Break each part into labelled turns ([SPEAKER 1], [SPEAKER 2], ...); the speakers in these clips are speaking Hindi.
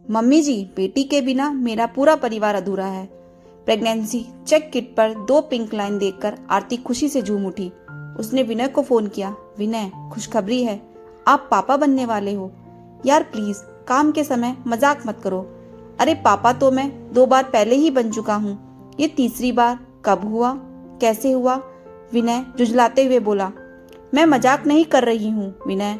[SPEAKER 1] मम्मी जी, बेटी के बिना मेरा पूरा परिवार अधूरा है। प्रेगनेंसी चेक किट पर 2 पिंक लाइन देखकर आरती खुशी से झूम उठी। उसने विनय को फोन किया। विनय, खुशखबरी है, आप पापा बनने वाले हो। यार प्लीज काम के समय मजाक मत करो। अरे पापा तो मैं 2 बार पहले ही बन चुका हूँ, ये तीसरी बार कब हुआ, कैसे हुआ? विनय जुझलाते हुए बोला। मैं मजाक नहीं कर रही हूँ विनय,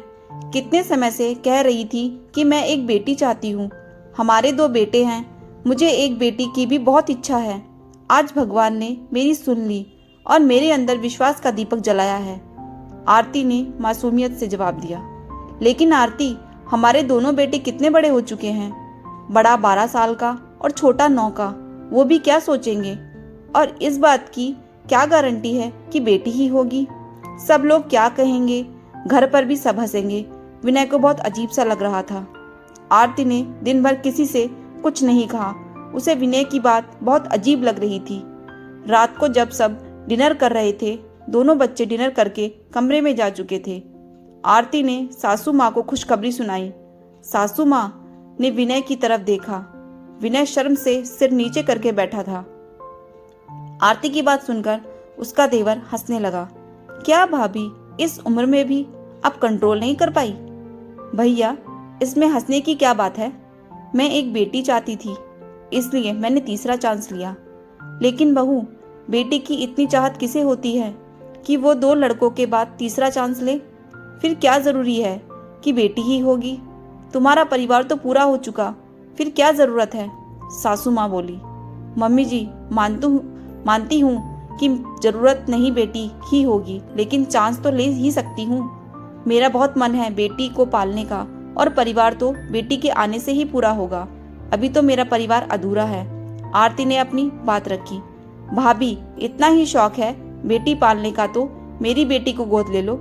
[SPEAKER 1] कितने समय से कह रही थी कि मैं एक बेटी चाहती हूँ। हमारे 2 बेटे हैं, मुझे एक बेटी की भी बहुत इच्छा है। आज भगवान ने मेरी सुन ली और मेरे अंदर विश्वास का दीपक जलाया है। आरती ने मासूमियत से जवाब दिया। लेकिन आरती, हमारे दोनों बेटे कितने बड़े हो चुके हैं, बड़ा 12 साल का और छोटा 9 का। वो भी क्या सोचेंगे? और इस बात की क्या गारंटी है कि बेटी ही होगी? सब लोग क्या कहेंगे? घर पर भी सब हंसेंगे। विनय को बहुत अजीब सा लग रहा था। आरती ने दिन भर किसी से कुछ नहीं कहा। उसे विनय की बात बहुत अजीब लग रही थी। रात को जब सब डिनर कर रहे थे, दोनों बच्चे डिनर करके कमरे में जा चुके थे। आरती ने सासू माँ को खुशखबरी सुनाई। सासू माँ ने विनय की तरफ देखा। विनय शर्म से सिर नीचे करके बैठा था। आरती की बात सुनकर उसका देवर हंसने लगा। क्या भाभी, इस उम्र में भी आप कंट्रोल नहीं कर पाई? भैया, इसमें हंसने की क्या बात है? मैं एक बेटी चाहती थी, इसलिए मैंने तीसरा चांस लिया। लेकिन बहू, बेटी की इतनी चाहत किसे होती है कि वो 2 लड़कों के बाद तीसरा चांस ले? फिर क्या जरूरी है कि बेटी ही होगी? तुम्हारा परिवार तो पूरा हो चुका, फिर क्या जरूरत है? सासू माँ बोली। मम्मी जी, मानती हूँ कि जरूरत नहीं बेटी ही होगी, लेकिन चांस तो ले ही सकती हूँ। मेरा बहुत मन है बेटी को पालने का, और परिवार तो बेटी के आने से ही पूरा होगा। अभी तो मेरा परिवार अधूरा है। आरती ने अपनी बात रखी। भाभी, इतना ही शौक है बेटी पालने का तो मेरी बेटी को गोद ले लो।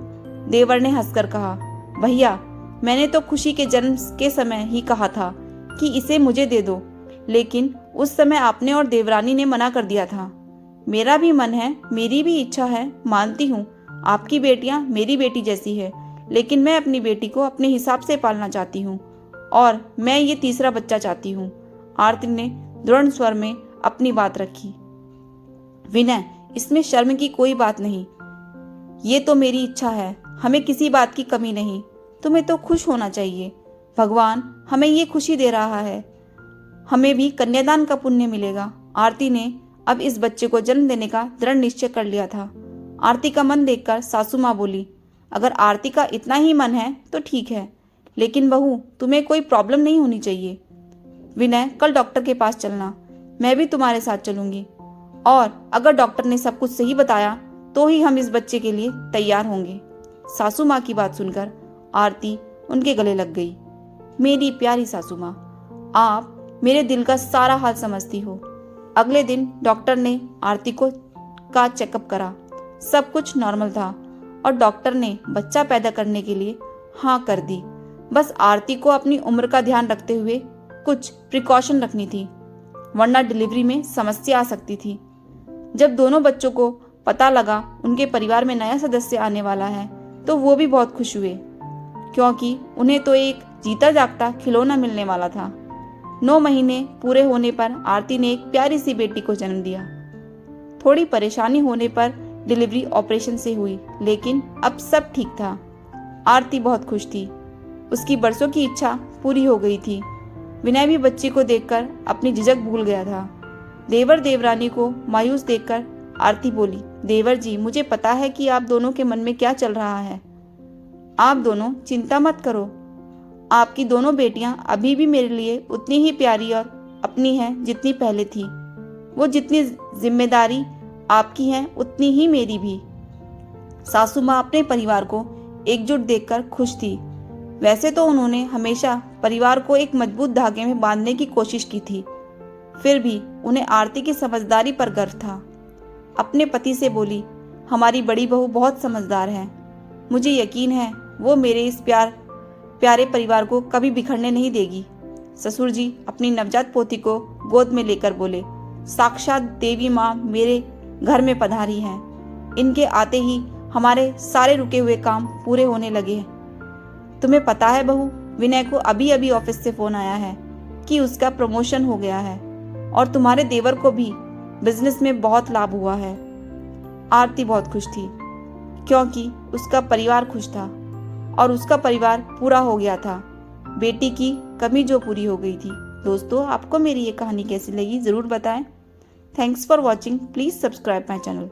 [SPEAKER 1] देवर ने हंसकर कहा। भैया, मैंने तो खुशी के जन्म के समय ही कहा था कि इसे मुझे दे दो, लेकिन उस समय आपने और देवरानी ने मना कर दिया था। मेरा भी मन है, मेरी भी इच्छा है, मानती हूँ आपकी बेटियां मेरी बेटी जैसी है, लेकिन मैं अपनी बेटी को अपने हिसाब से पालना चाहती हूँ, और मैं ये तीसरा बच्चा चाहती हूँ। आरती ने दृढ़ स्वर में अपनी बात रखी। विनय, इसमें शर्म की कोई बात नहीं, ये तो मेरी इच्छा है, हमें किसी बात की कमी नहीं। तुम्हें तो खुश होना चाहिए, भगवान हमें ये खुशी दे रहा है, हमें भी कन्यादान का पुण्य मिलेगा। आरती ने अब इस बच्चे को जन्म देने का दृढ़ निश्चय कर लिया था। आरती का मन देखकर सासू माँ बोली। अगर आरती का इतना ही मन है तो ठीक है, लेकिन बहू, तुम्हें कोई प्रॉब्लम नहीं होनी चाहिए। विनय, कल डॉक्टर के पास चलना, मैं भी तुम्हारे साथ चलूंगी, और अगर डॉक्टर ने सब कुछ सही बताया तो ही हम इस बच्चे के लिए तैयार होंगे। सासू माँ की बात सुनकर आरती उनके गले लग गई। मेरी प्यारी सासू माँ, आप मेरे दिल का सारा हाल समझती हो। अगले दिन डॉक्टर ने आरती का चेकअप करा। सब कुछ नॉर्मल था और डॉक्टर ने बच्चा पैदा करने के लिए हाँ कर दी। बस आरती को अपनी उम्र का ध्यान रखते हुए कुछ प्रिकॉशन रखनी थी, वरना डिलीवरी में समस्या आ सकती थी। जब दोनों बच्चों को पता लगा उनके परिवार में नया सदस्य आने वाला है, तो वो भी बहुत खुश हुए, क्योंकि उन्हें तो एक जीता जागता खिलौना मिलने वाला था। 9 महीने पूरे होने पर आरती ने एक प्यारी सी बेटी को जन्म दिया। थोड़ी परेशानी होने पर डिलीवरी ऑपरेशन से हुई, लेकिन अब सब ठीक था। आरती बहुत खुश थी, उसकी बरसों की इच्छा पूरी हो गई थी। विनय भी बच्ची को देखकर अपनी झिझक भूल गया था। देवर देवरानी को मायूस देखकर आरती बोली। देवर जी, मुझे पता है कि आप दोनों के मन में क्या चल रहा है। आप दोनों चिंता मत करो, आपकी दोनों बेटियां अभी भी मेरे लिए उतनी ही प्यारी और अपनी हैं जितनी पहले थी। वो जितनी जिम्मेदारी आपकी है उतनी ही मेरी भी। सासू माँ अपने परिवार को एकजुट देखकर खुश थी। वैसे तो उन्होंने हमेशा परिवार को एक मजबूत धागे में बांधने की कोशिश की थी, फिर भी उन्हें आरती की समझदारी पर गर्व था। अपने पति से बोली, हमारी बड़ी बहू बहुत समझदार है, मुझे यकीन है वो मेरे इस प्यारे परिवार को कभी बिखरने नहीं देगी। ससुर जी अपनी नवजात पोती को गोद में लेकर बोले, साक्षात देवी माँ मेरे घर में पधारी हैं। इनके आते ही हमारे सारे रुके हुए काम पूरे होने लगे हैं। तुम्हें पता है बहू, विनय को अभी अभी ऑफिस से फोन आया है कि उसका प्रमोशन हो गया है और तुम्हारे देवर को भी बिजनेस में बहुत लाभ हुआ है। आरती बहुत खुश थी क्योंकि उसका परिवार खुश था और उसका परिवार पूरा हो गया था। बेटी की कमी जो पूरी हो गई थी। दोस्तों, आपको मेरी ये कहानी कैसी लगी ज़रूर बताएं। Thanks for watching. Please subscribe my channel.